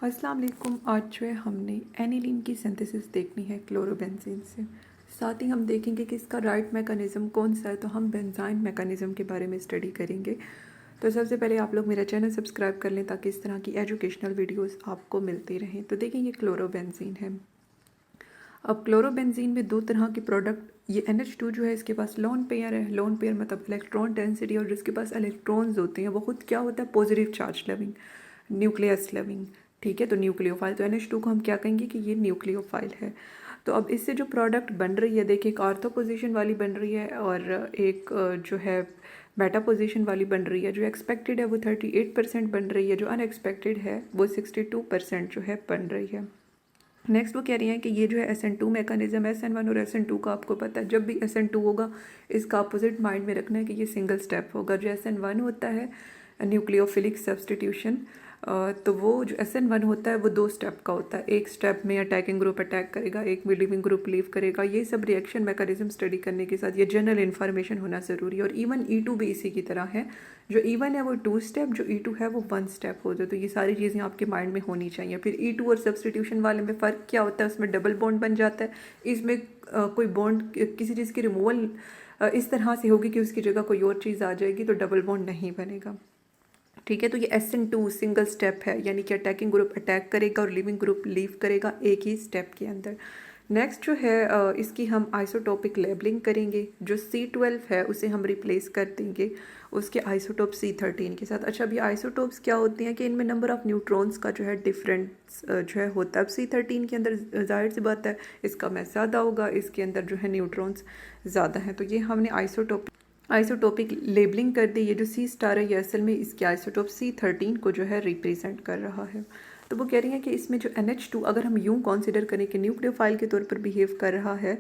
अस्सलाम वालेकुम। आज जो है हमने एनिलीन की सिंथेसिस देखनी है क्लोरोबेंजीन से। साथ ही हम देखेंगे कि इसका राइट मैकेनिज़्म कौन सा है, तो हम बेंजाइन मैकेनिज़्म के बारे में स्टडी करेंगे। तो सबसे पहले आप लोग मेरा चैनल सब्सक्राइब कर लें ताकि इस तरह की एजुकेशनल वीडियोस आपको मिलती रहें। तो देखिए ये क्लोरोबेंजीन है। अब क्लोरोबेंजीन में दो तरह के प्रोडक्ट, ये NH2 जो है इसके पास लोन पेयर है। लोन पेयर मतलब इलेक्ट्रॉन डेंसिटी, और जिसके पास इलेक्ट्रॉन्स होते हैं वो खुद क्या होता है, positive charge loving, nucleus loving. ठीक है, तो न्यूक्लियोफाइल। तो NH2 को हम क्या कहेंगे कि ये न्यूक्लियोफाइल है। तो अब इससे जो प्रोडक्ट बन रही है, देखिए एक ऑर्थो पोजीशन वाली बन रही है और एक जो है बेटा पोजीशन वाली बन रही है। जो एक्सपेक्टेड है वो 38% बन रही है, जो अनएक्सपेक्टेड है वो 62% जो है बन रही है। नेक्स्ट वो कह रही हैं कि ये जो है SN2 मैकेनिज्म है। SN1 और SN2 का आपको पता है, जब भी SN2 होगा इसका अपोजिट माइंड में रखना है कि ये सिंगल स्टेप होगा। जो SN1 होता है न्यूक्लियोफिलिक सब्सटीट्यूशन, तो वो जो SN1 होता है वो दो स्टेप का होता है। एक स्टेप में अटैकिंग ग्रुप अटैक करेगा, एक में लिविंग ग्रुप लीव करेगा। ये सब रिएक्शन मैकेनिज्म स्टडी करने के साथ ये जनरल इन्फॉर्मेशन होना ज़रूरी है। और इवन E2 भी इसी की तरह है। जो E1 है वो 2 स्टेप, जो E2 है वो 1 स्टेप होता है। तो ये सारी चीज़ें आपके माइंड में होनी चाहिए। फिर E2 और सब्सटीट्यूशन वाले में फ़र्क क्या होता है, उसमें डबल बॉन्ड बन जाता है। इसमें कोई बॉन्ड किसी चीज़ की रिमूवल इस तरह से होगी कि उसकी जगह कोई और चीज़ आ जाएगी, तो डबल बॉन्ड नहीं बनेगा। ठीक है, तो ये SN2 सिंगल स्टेप है, यानी कि अटैकिंग ग्रुप अटैक करेगा और लिविंग ग्रुप लीव करेगा एक ही स्टेप के अंदर। नेक्स्ट जो है इसकी हम आइसोटोपिक लेबलिंग करेंगे। जो C12 है उसे हम रिप्लेस कर देंगे उसके आइसोटोप C13 के साथ। अच्छा, अभी आइसोटोप्स क्या होती हैं कि इनमें नंबर ऑफ न्यूट्रॉन्स का जो है डिफरेंस जो है होता है। अब C13 के अंदर जाहिर सी बात है इसका मैस ज़्यादा होगा, इसके अंदर जो है न्यूट्रॉन्स ज़्यादा हैं। तो ये हमने आइसोटोपिक लेबलिंग कर दी। ये जो C* है ये असल में इसके आइसोटोप C13 को जो है रिप्रेजेंट कर रहा है। तो वो कह रही हैं कि इसमें जो NH2 अगर हम यूं कंसिडर करें कि न्यूक्लियोफाइल के तौर पर बिहेव कर रहा है,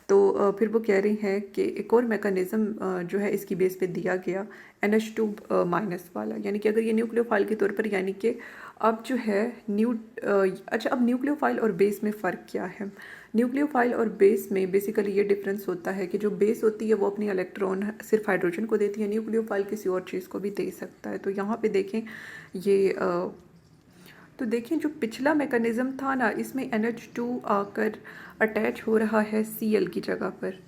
तो फिर वो कह रही हैं कि एक और मैकेनिज़्म जो है इसकी बेस पे दिया गया NH2 माइनस वाला, यानी कि अगर ये न्यूक्लियोफाइल के तौर पर, यानी कि अब जो है अच्छा, अब न्यूक्लियोफाइल और बेस में फ़र्क क्या है। न्यूक्लियोफाइल और बेस में बेसिकली ये डिफरेंस होता है कि जो बेस होती है वो अपनी इलेक्ट्रॉन सिर्फ हाइड्रोजन को देती है, न्यूक्लियोफाइल किसी और चीज़ को भी दे सकता है। तो यहाँ पे देखें ये तो देखें जो पिछला मैकेनिज़्म था ना, इसमें NH2 आकर अटैच हो रहा है Cl की जगह पर।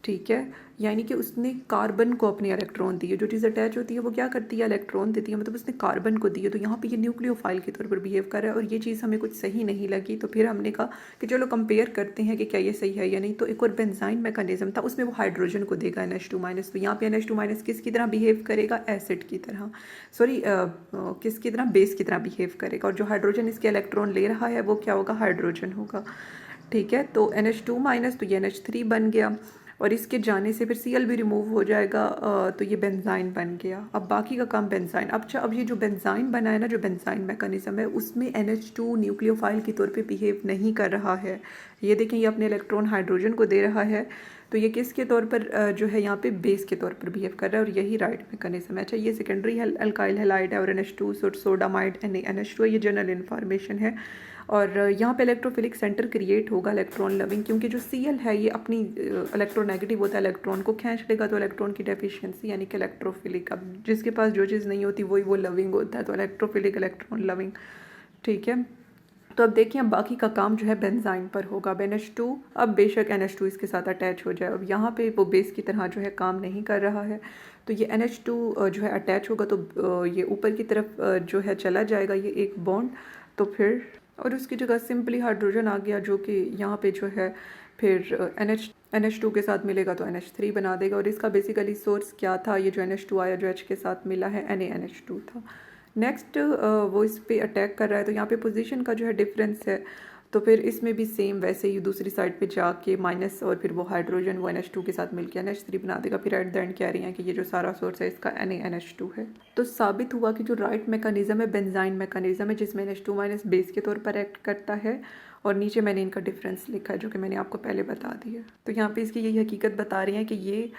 ठीक है, यानी कि उसने कार्बन को अपने इलेक्ट्रॉन दिए। जो चीज़ अटैच होती है वो क्या करती है, इलेक्ट्रॉन देती है, मतलब उसने कार्बन को दिए। तो यहाँ पे ये न्यूक्लियोफाइल के तौर पर बिहेव कर रहा है और ये चीज़ हमें कुछ सही नहीं लगी। तो फिर हमने कहा कि चलो कंपेयर करते हैं कि क्या ये सही है या नहीं। तो एक और बेंजाइन मैकेनिज्म था, उसमें वो हाइड्रोजन को देगा NH2 माइनस। तो यहाँ पे NH2 माइनस किसकी तरह बिहेव करेगा, एसिड की तरह, सॉरी किसकी तरह, बेस की तरह बिहेव करेगा। और जो हाइड्रोजन इसके इलेक्ट्रॉन ले रहा है वो क्या होगा, हाइड्रोजन होगा। ठीक है, तो NH2 माइनस, तो ये NH3 बन गया और इसके जाने से फिर Cl भी रिमूव हो जाएगा, तो ये बेंजाइन बन गया। अब बाकी का काम बेंजाइन। अब ये जो बेंजाइन बना है ना, जो बेंजाइन मैकेनिज्म है, उसमें NH2 न्यूक्लियोफाइल के तौर पे बिहेव नहीं कर रहा है। ये देखें, ये अपने इलेक्ट्रॉन हाइड्रोजन को दे रहा है, तो ये किसके तौर पर जो है यहाँ पे बेस के तौर पर बिहेव कर रहा है, और यही राइट मैकेनिज्म है। अच्छा, ये सेकेंडरी अल्काइल हैलाइड है और NH2 सोडामाइड NaNH2 है, ये जनरल इन्फॉर्मेशन है। और यहाँ पे इलेक्ट्रोफिलिक सेंटर क्रिएट होगा इलेक्ट्रॉन लविंग, क्योंकि जो Cl है ये अपनी इलेक्ट्रोनेगेटिव होता है, इलेक्ट्रॉन को खींच लेगा। तो इलेक्ट्रॉन की डेफिशिएंसी यानी कि इलेक्ट्रोफिलिक, अब जिसके पास जो चीज़ नहीं होती वही वो लविंग होता है, तो इलेक्ट्रोफिलिक इलेक्ट्रॉन लविंग। ठीक है, तो अब देखिए, अब बाकी का काम जो है बेंजाइन पर होगा। NH2, अब बेशक NH2 इसके साथ अटैच हो जाए, अब यहाँ पे वो बेस की तरह जो है काम नहीं कर रहा है, तो ये NH2 जो है अटैच होगा, तो ये ऊपर की तरफ जो है चला जाएगा ये एक बॉन्ड, तो फिर और उसकी जगह सिंपली हाइड्रोजन आ गया, जो कि यहाँ पे जो है फिर NH2 के साथ मिलेगा तो NH3 बना देगा। और इसका बेसिकली सोर्स क्या था, ये जो NH2 आया जो H के साथ मिला है NaNH2 था। नेक्स्ट वो इस पे अटैक कर रहा है, तो यहाँ पे पोजीशन का जो है डिफरेंस है, तो फिर इसमें भी सेम वैसे ही दूसरी साइड पे जाके माइनस, और फिर वो हाइड्रोजन वो NH2 के साथ मिलकर NH3 बना देगा। फिर एट द एंड कह रही हैं कि ये जो सारा सोर्स है इसका NaNH2 है। तो साबित हुआ कि जो राइट मैकेनिज्म है बेंजाइन मैकेनिज्म है, जिसमें NH2 माइनस बेस के तौर पर एक्ट करता है। और नीचे मैंने इनका डिफरेंस लिखा है जो कि मैंने आपको पहले बता दिया। तो यहाँ पे इसकी यही हकीकत बता रही हैं कि ये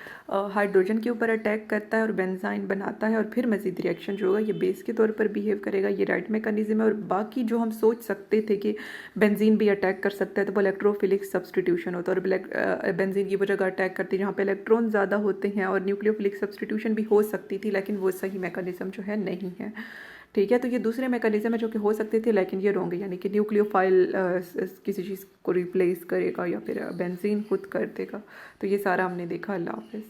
हाइड्रोजन के ऊपर अटैक करता है और बेंजाइन बनाता है, और फिर मजीद रिएक्शन जो होगा ये बेस के तौर पर बिहेव करेगा। ये राइट मैकेनिज्म है। और बाकी जो हम सोच सकते थे कि बेंजीन भी अटैक कर सकता है, तो वो इलेक्ट्रोफिलिक सब्सटीट्यूशन होता है, और बेंजीन की वो जगह अटैक करती है जहाँ पे इलेक्ट्रॉन ज़्यादा होते हैं, और न्यूक्लियोफिलिक सब्सटीट्यूशन भी हो सकती थी, लेकिन वो सही मैकेनिज्म जो है नहीं है। ठीक है, तो ये दूसरे मैकेनिज्म है जो कि हो सकते थे, लेकिन ये रॉन्ग है, यानी कि न्यूक्लियोफाइल किसी चीज़ को रिप्लेस करेगा या फिर बेंजीन खुद कर देगा। तो ये सारा हमने देखा। अल्लाह हाफ़िज़।